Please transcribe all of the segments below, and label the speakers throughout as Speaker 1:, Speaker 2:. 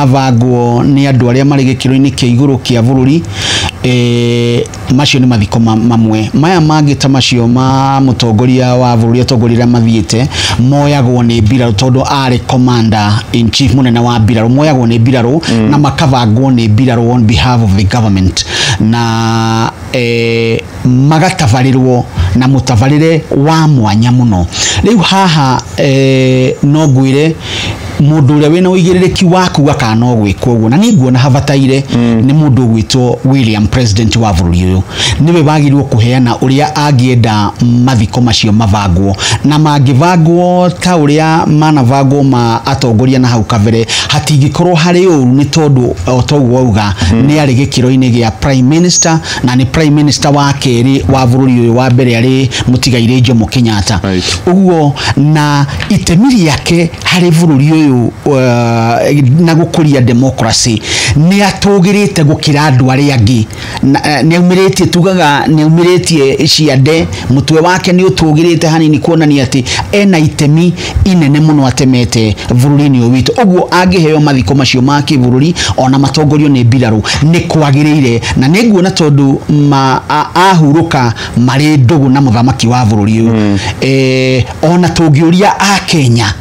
Speaker 1: mavagwo ni andu aria mari gikiro-ini kia iguru kia bururi macio ni mathiko mamwe maya mangi ta macio ma mutongoria wa bururi atongoria mathiete moyagwo ni mbiraru tondu ari commander in chief munene wa mbiraru moyagwo ni mbiraru na makavagwo ni mbiraru on behalf of the government na magatavarirwo na mutavarire wa mwanya muno riu haha no ngwire mundu uria wina uigirereki waku gakano gwikwo uguo na ninguona havataire ni mundu gwitwo William president wa bururi uyu niwe bagirwo kuheana uria angienda mathiko macio mavagwo na mangivagwo ta uria manavagwo ma atongoria na hau kavere hatingikorwo hari uru ni tondu otoguo auga ni ari gikiro-ini gia prime minister na ni prime minister wa keri wa bururi uyu wa mbere ari Mutigaire Jomo Kenyatta uguo na itemiri yake hari bururi uyu na gukuria democracy ni atugirite gukira andu aria angi ni umiritie tugaga ni umiritie ciande mutwe wake ni utugirite hanini kuonania ati ena itemi inene muno atemete bururi-ini witu uguo angiheo mathiko macio ma kibururi ona matongorio ni mbiraru ni kwagirire na niguona tondu ahuruka mari ndugu na muthamaki wa bururi uyu ona tungiuria a Kenya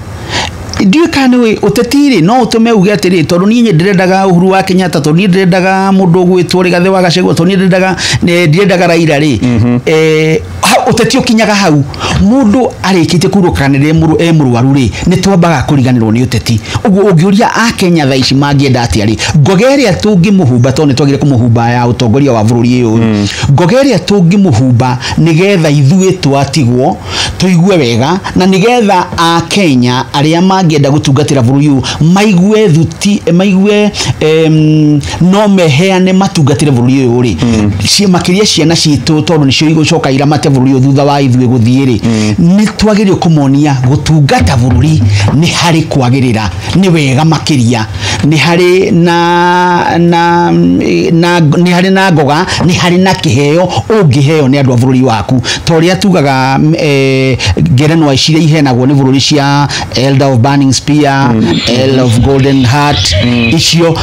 Speaker 1: ndiye kana we utetire no utume uge atiri tondu ni ndirendaga Uhuru wa Kenyatta tondu ni ndirendaga mundu gwitwo Rigathi wa Gachagua tondu ni ndirendaga Raila ri utetio kinyaga hau mundu arikite kurukanire murwaru ri ni twambaga kuriganirwo ni uteti uguo ungiuria a Kenya tha ici mangienda ati ari ngogeria tungi muhumba tondu twagire kumuhumba ya utongoria wa bururi uyu ngogeria tungi muhumba nigetha ithuĩ twatigwo tuigue wega na nigetha a Kenya aria mangienda gutungatira bururi uyu maigue thuti maigue no meheane matungatire bururi uyu ri cie makiria ciana citu tondu nicio igucoka iramate bururi thutha wa ithuĩ guthiri ni twagirio kumonia gutungata bururi ni hari kwagirira ni wega makiria ni hari na ni hari na ngoga ni hari na kiheo ungiheo ni andu a bururi waku toria tugaga ngerenwa iciria ihenagwo ni bururi cia Elder of Burning Spear Elder of Golden Heart icio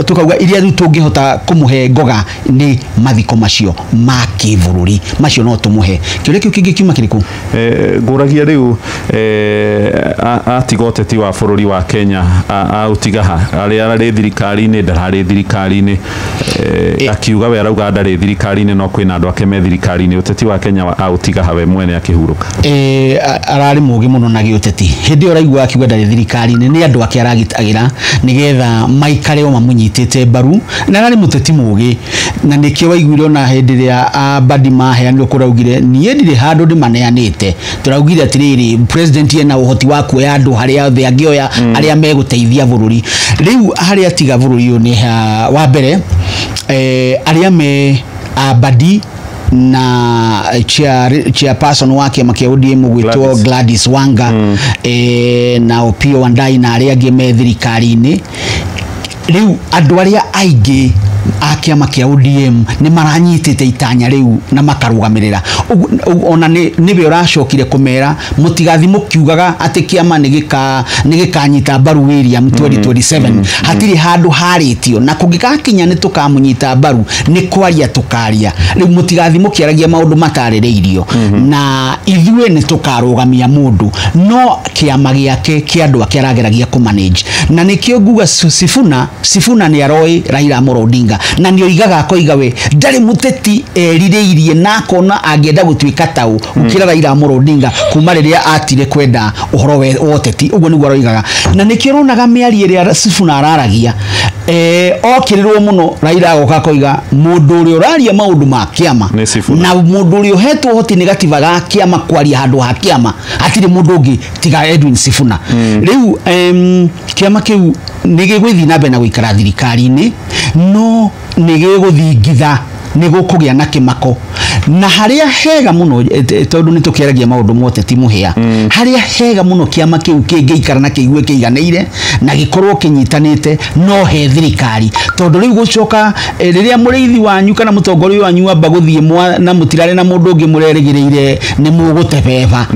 Speaker 1: tukauga iria riu tungihota kumuhe ngoga ni mathiko macio ma kibururi macio no tumuhe kiuria kiu kingi kiuma kiriku
Speaker 2: nguragia riu atigoteti wa bururi wa Kenya autigaha aria ari thirikari-ini ndarari thirikari-ini akiuga we arauga ndari thirikari-ini no kwina andu ake me thirikari-ini uteti wa Kenya autigaha we mwene akihuruka
Speaker 1: arari mugi muno na giuteti hindi uraigua akiuga ndari thirikari-ini ni andu ake aragitagira nigetha maikare o mamunyitite mbaru na arari muteti mugi na nikio waiguire na hindi ria Badi maheanirwo kuraugire nie ndire handu ndimaneanite turaugire atiriri president ena uhoti wa kuoya andu haria othe angioya aria meguteithia bururi riu haria tiga bururi uyu ni wa mbere aria me Badi na chairperson wake makia ODM gwitwo Gladys Wanga na Opiyo Wandayi na aria angi me thirikari-ini riu andu aria aingi akiama kia ODM ni maranyitite itanya riu na makarugamirira ona nibe uracokire kumera mutigathi mukiugaga ati kiama nigikanyita mbaru William 2027 hatiri handu haritio na kungikakinya ni tukamunyita mbaru ni kwaria tukaria riu mutigathi mukiaragia maundu matarireirio na ithue ni tukarugamia mundu no kiama giake kia andu akirageragia ku manage na nikio nguga Sifuna ni aroi Raila Amolo Odinga na nio igaga akoiga we ndari muteti rirĩirie na kona angienda gutuika tau ukira Raila Amolo Odinga kuma riria atire kwenda uhoro we oteti uguo niguo aroigaga na nikio ronaga miari ria Sifuna araragia okirirwo muno Raila agoka koiga mundu uri uraria maundu ma kiama na mundu uri uhetwo hoti negative ga kiama kwaria handu ha kiama atire mundu ungi tiga Edwin Sifuna riu kiama kiu nigigwithi na bena guikara thirikari-ini no nigiguthingitha nigukugia na kimako na haria hega muno tondu nitukiaragia maundu mote ti muhia haria hega muno kiama kiu kingeikara na kiigue kiiganeire na gikorwo kinyitanite no he thirikari tondu riu gucoka riria muriithi wanyu kana mutongoria wanyu amba guthie na mutirare na mundu ungi murerigireire ni mugutebeba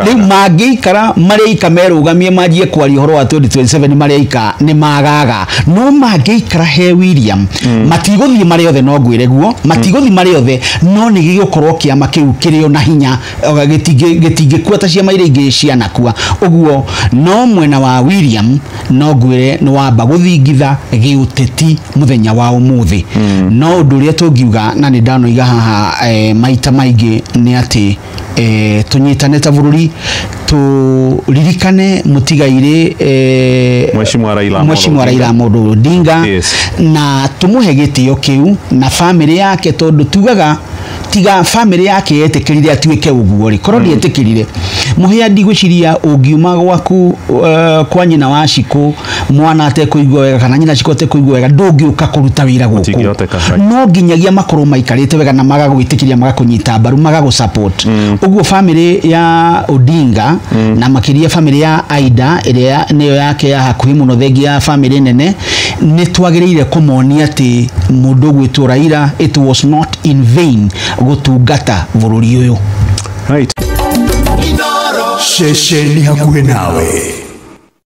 Speaker 1: riu mangiikara mareika merugamie manjie kwaria horo wa 2027 mareika ni magaga no mangiikara he William matiguthie mari othe no ngwire guo matiguthie mari othe no ni gigukorwo kiama kiu kirio na hinya gitingikuata ciama iria ingi cianakua uguo no mwena wa William no ngwire ni wamba guthingitha giuteti muthenya wa umuthi no undu uria tungiuga na ni ndanoiga haha maita maingi ni ati tunyitane ta bururi turirikane mutigaire Mheshimiwa Raila Amolo Odinga na tumuhe gitio kiu na family yake tondu tugaga tiga family yake yetekirire atuike uguo ri korodi yetekirire muhia ndigwiciria ungiuma gwaku kwa nyina wa Ciku mwana ate kuigwa wega kana nyina Ciku ate kuigwa wega ndungiuka kuruta wira guku no nginyagia makoro maikarite wega na magagwitikiria magakunyita mbaru magagu support uguo family ya Odinga na makiria family ya Aida iria niyo yake ya hakuhi muno thengia family nene ni twagiriire kumonia ati mundu gwitwo Raila it was not in vain gutungata bururi uyu
Speaker 3: right shesheni hakuhe nawe.